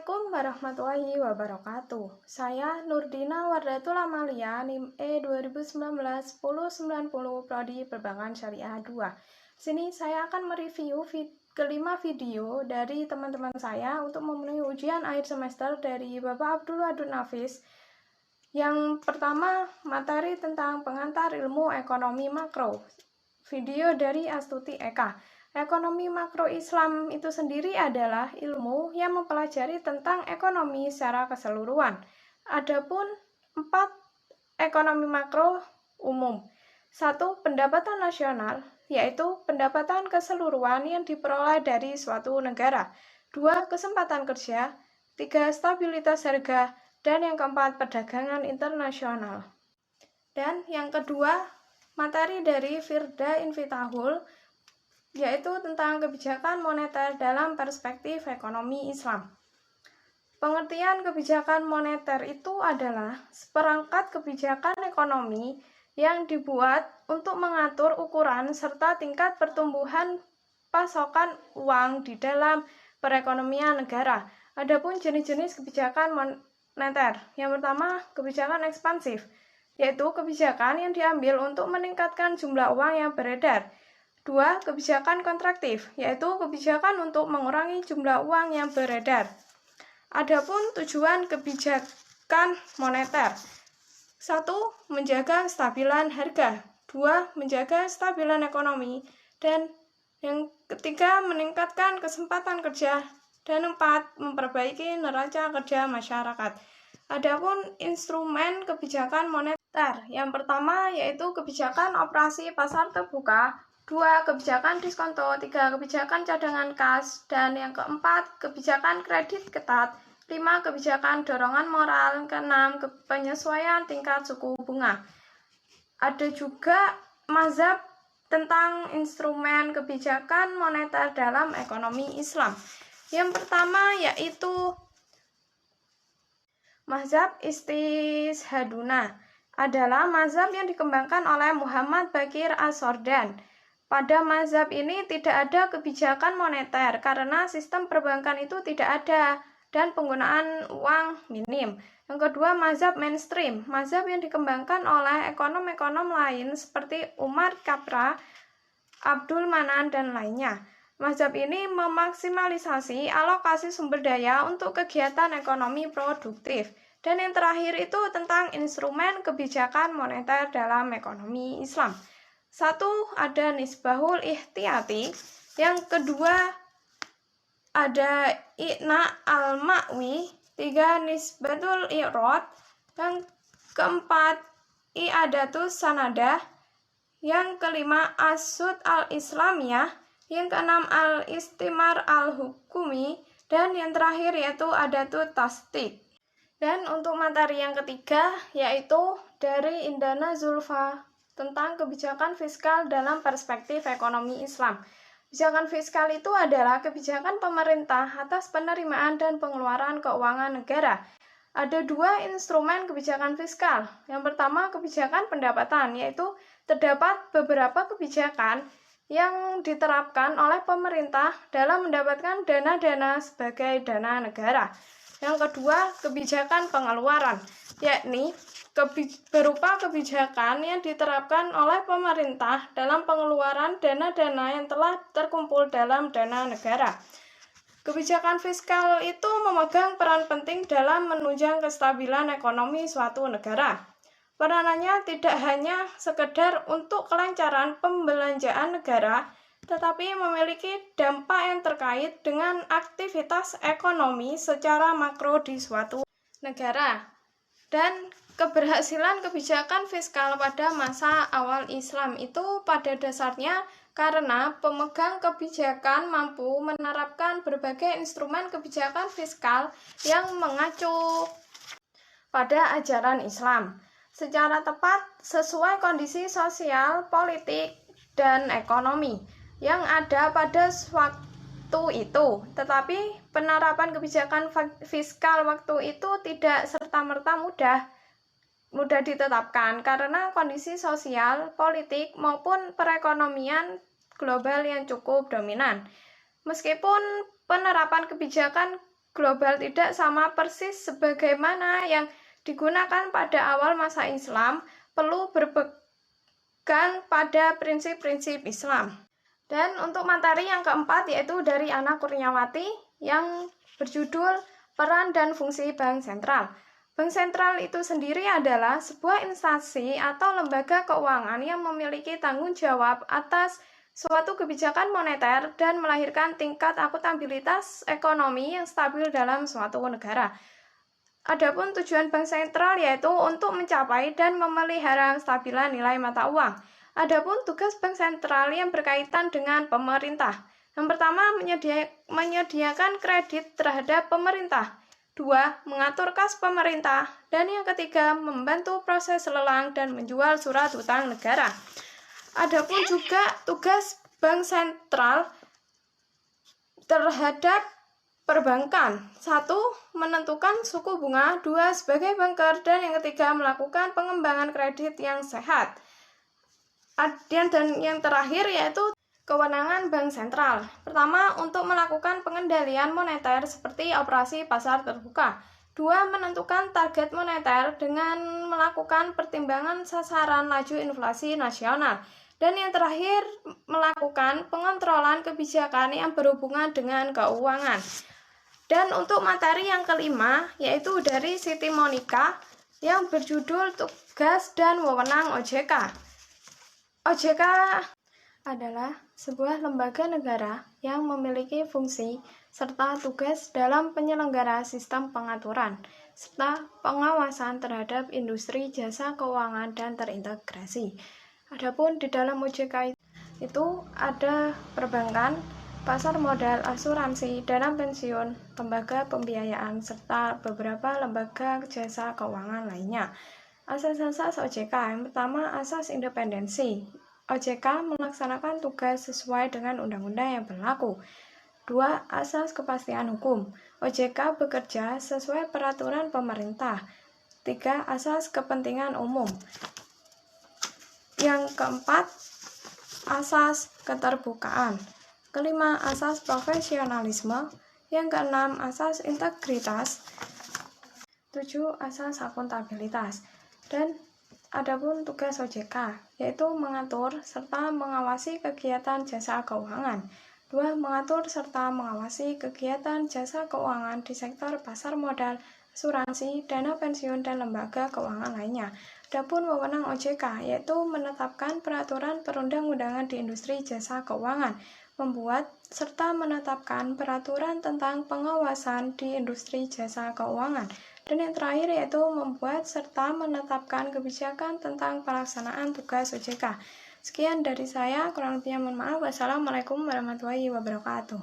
Assalamualaikum warahmatullahi wabarakatuh. Saya Nurdina Wardatul Amalia, NIM E 2019-1090, Prodi Perbankan Syariah 2. Sini saya akan mereview kelima video dari teman-teman saya untuk memenuhi ujian akhir semester dari Bapak Abdul Wadud Nafis. Yang pertama, materi tentang pengantar ilmu ekonomi makro. Video dari Astuti Eka. Ekonomi makro Islam itu sendiri adalah ilmu yang mempelajari tentang ekonomi secara keseluruhan. Adapun 4 ekonomi makro umum. 1. Pendapatan nasional, yaitu pendapatan keseluruhan yang diperoleh dari suatu negara. 2. Kesempatan kerja. 3. Stabilitas harga. Dan yang keempat, perdagangan internasional. Dan yang kedua, materi dari Firda Infitahul, yaitu tentang kebijakan moneter dalam perspektif ekonomi Islam. Pengertian kebijakan moneter itu adalah seperangkat kebijakan ekonomi yang dibuat untuk mengatur ukuran serta tingkat pertumbuhan pasokan uang di dalam perekonomian negara. Adapun jenis-jenis kebijakan moneter. Yang pertama, kebijakan ekspansif, yaitu kebijakan yang diambil untuk meningkatkan jumlah uang yang beredar. 2. Kebijakan kontraktif, yaitu kebijakan untuk mengurangi jumlah uang yang beredar. Adapun tujuan kebijakan moneter. 1. Menjaga kestabilan harga. 2. Menjaga kestabilan ekonomi. Dan yang ketiga, meningkatkan kesempatan kerja. Dan 4. Memperbaiki neraca kerja masyarakat. Adapun instrumen kebijakan moneter. Yang pertama yaitu kebijakan operasi pasar terbuka. 2. Kebijakan diskonto. 3. Kebijakan cadangan kas. Dan yang keempat, kebijakan kredit ketat. 5. Kebijakan dorongan moral. 6. Penyesuaian tingkat suku bunga. Ada juga mazhab tentang instrumen kebijakan moneter dalam ekonomi Islam. Yang pertama yaitu mazhab istishaduna, adalah mazhab yang dikembangkan oleh Muhammad Baqir As-Sordan. Pada mazhab ini tidak ada kebijakan moneter karena sistem perbankan itu tidak ada dan penggunaan uang minim. Yang kedua, mazhab mainstream, mazhab yang dikembangkan oleh ekonom-ekonom lain seperti Umar Kapra, Abdul Manan, dan lainnya. Mazhab ini memaksimalisasi alokasi sumber daya untuk kegiatan ekonomi produktif. Dan yang terakhir itu tentang instrumen kebijakan moneter dalam ekonomi Islam. 1. Ada nisbahul ihtiyati. Yang kedua ada i'na al-ma'wi. 3. Nisbatul i'rad. Yang keempat i'adatus sanadah. Yang kelima asud al-islamiyah. Yang keenam al-istimar al-hukumi. Dan yang terakhir yaitu adatut tasdik. Dan untuk materi yang ketiga yaitu dari Indana Zulfa tentang kebijakan fiskal dalam perspektif ekonomi Islam. Kebijakan fiskal itu adalah kebijakan pemerintah atas penerimaan dan pengeluaran keuangan negara. Ada 2 instrumen kebijakan fiskal. Yang pertama, kebijakan pendapatan, yaitu terdapat beberapa kebijakan yang diterapkan oleh pemerintah dalam mendapatkan dana-dana sebagai dana negara. Yang kedua, kebijakan pengeluaran, yakni berupa kebijakan yang diterapkan oleh pemerintah dalam pengeluaran dana-dana yang telah terkumpul dalam dana negara. Kebijakan fiskal itu memegang peran penting dalam menunjang kestabilan ekonomi suatu negara. Peranannya tidak hanya sekedar untuk kelancaran pembelanjaan negara, tetapi memiliki dampak yang terkait dengan aktivitas ekonomi secara makro di suatu negara. Dan keberhasilan kebijakan fiskal pada masa awal Islam itu pada dasarnya karena pemegang kebijakan mampu menerapkan berbagai instrumen kebijakan fiskal yang mengacu pada ajaran Islam secara tepat sesuai kondisi sosial, politik, dan ekonomi yang ada pada waktu itu. Tetapi penerapan kebijakan fiskal waktu itu tidak serta-merta mudah ditetapkan karena kondisi sosial, politik, maupun perekonomian global yang cukup dominan. Meskipun penerapan kebijakan global tidak sama persis sebagaimana yang digunakan pada awal masa Islam, perlu berpegang pada prinsip-prinsip Islam. Dan untuk materi yang keempat yaitu dari Ana Kurniawati yang berjudul Peran dan Fungsi Bank Sentral. Bank sentral itu sendiri adalah sebuah instansi atau lembaga keuangan yang memiliki tanggung jawab atas suatu kebijakan moneter dan melahirkan tingkat akuntabilitas ekonomi yang stabil dalam suatu negara. Adapun tujuan bank sentral yaitu untuk mencapai dan memelihara kestabilan nilai mata uang. Adapun tugas bank sentral yang berkaitan dengan pemerintah. Yang pertama, menyediakan kredit terhadap pemerintah. 2. Mengatur kas pemerintah. Dan yang ketiga, membantu proses lelang dan menjual surat utang negara. Adapun juga tugas bank sentral terhadap perbankan. 1. Menentukan suku bunga. 2. Sebagai banker. Dan yang ketiga, melakukan pengembangan kredit yang sehat. Dan yang terakhir yaitu kewenangan bank sentral. Pertama, untuk melakukan pengendalian moneter seperti operasi pasar terbuka. 2. Menentukan target moneter dengan melakukan pertimbangan sasaran laju inflasi nasional. Dan yang terakhir, melakukan pengontrolan kebijakan yang berhubungan dengan keuangan. Dan untuk materi yang kelima, yaitu dari Siti Monica yang berjudul Tugas dan Wewenang OJK. OJK adalah sebuah lembaga negara yang memiliki fungsi serta tugas dalam penyelenggara sistem pengaturan serta pengawasan terhadap industri jasa keuangan dan terintegrasi. Adapun di dalam OJK itu ada perbankan, pasar modal, asuransi, dana pensiun, lembaga pembiayaan, serta beberapa lembaga jasa keuangan lainnya. Asas-asas OJK. Yang pertama, asas independensi. OJK melaksanakan tugas sesuai dengan undang-undang yang berlaku. 2. Asas kepastian hukum. OJK bekerja sesuai peraturan pemerintah. 3. Asas kepentingan umum. Yang keempat, asas keterbukaan. Kelima, asas profesionalisme. Yang keenam, asas integritas. 7. Asas akuntabilitas. Dan adapun tugas OJK, yaitu mengatur serta mengawasi kegiatan jasa keuangan. 2. Mengatur serta mengawasi kegiatan jasa keuangan di sektor pasar modal, asuransi, dana pensiun, dan lembaga keuangan lainnya. Adapun wewenang OJK, yaitu menetapkan peraturan perundang-undangan di industri jasa keuangan, membuat serta menetapkan peraturan tentang pengawasan di industri jasa keuangan. Dan yang terakhir yaitu membuat serta menetapkan kebijakan tentang pelaksanaan tugas OJK. Sekian dari saya, kurang lebihnya mohon maaf. Wassalamualaikum warahmatullahi wabarakatuh.